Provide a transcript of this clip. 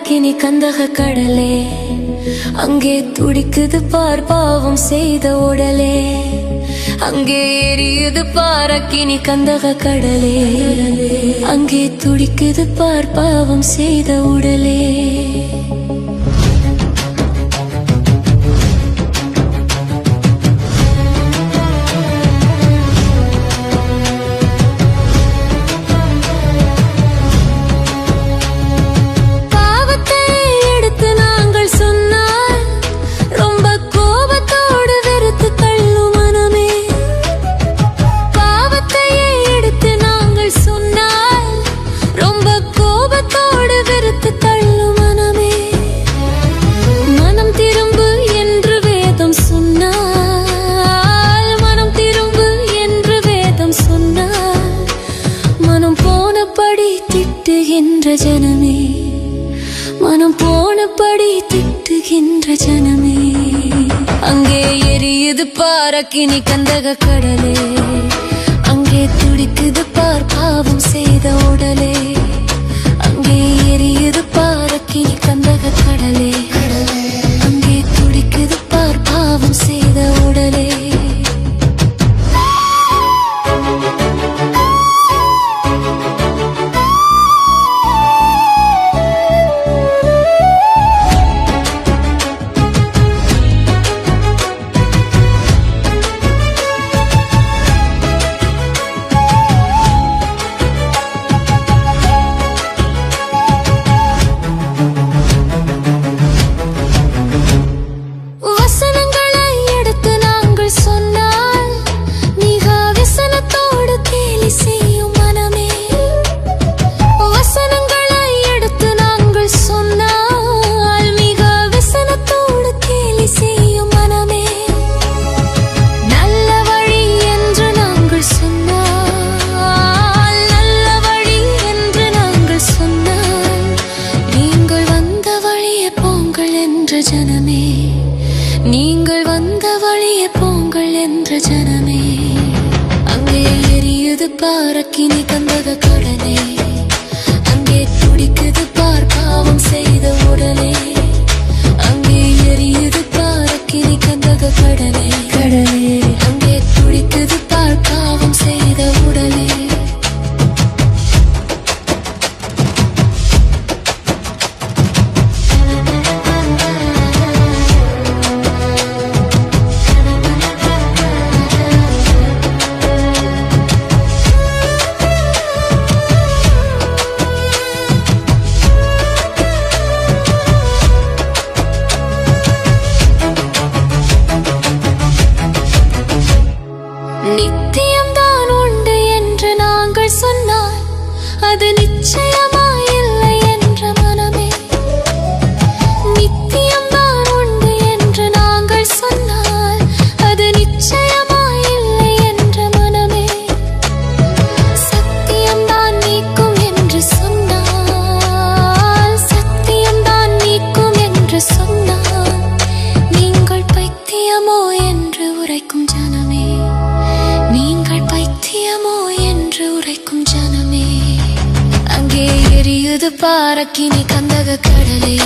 அக்கினி கந்தக கடலே, அங்கே துடிக்குது பார் பாவம் செய்த உடலே. அங்கே எரியுது பார் அக்கினி கந்தக கடலே, அங்கே துடிக்குது பார் பாவம் செய்த உடலே. ஜனமே, மனம் போனபடி திட்டுகின்ற ஜனமே, அங்கே எரியுது பார் அக்கினி கந்தக கடலே, அங்கே துடிக்குது பார் பாவம் செய்த உடலே. அங்கே எரியுது பார் அக்கினி கந்தக கடலே, அங்கே துடிக்குது பார் பாவம் செய்த உடலே. ஜனமே, நீங்கள் வந்த வழியே போங்கள் என்ற ஜனமே, அங்கே எரியுது பார் அக்கினி கந்தக கடலே, அங்கே துடிக்குது பார் பாவம் செய்த உடலே. அங்கே எரியுது பார் அக்கினி கந்தக கடலே, அங்கே துடிக்குது பார் பாவம் செய்த உடலே. நித்தியம்தான் உண்டு என்று நாங்கள் சொன்னால் அது நிச்சயமாயில்லை என்ற மனமே. நித்தியம்தான் உண்டு என்று நாங்கள் சொன்னால் அது நிச்சயமாயில்லை என்ற மனமே. சத்தியம்தான் நீக்கும் என்று சொன்னால், சத்தியம்தான் நீக்கும் என்று சொன்னால், நீங்கள் பைத்தியமோ என்று உரைக்கும் ஜனமே, நீங்கள் பைத்தியமோ என்று உரைக்கும் ஜனமே, அங்கே எரியுது பார் அக்கினி கந்தக கடலே,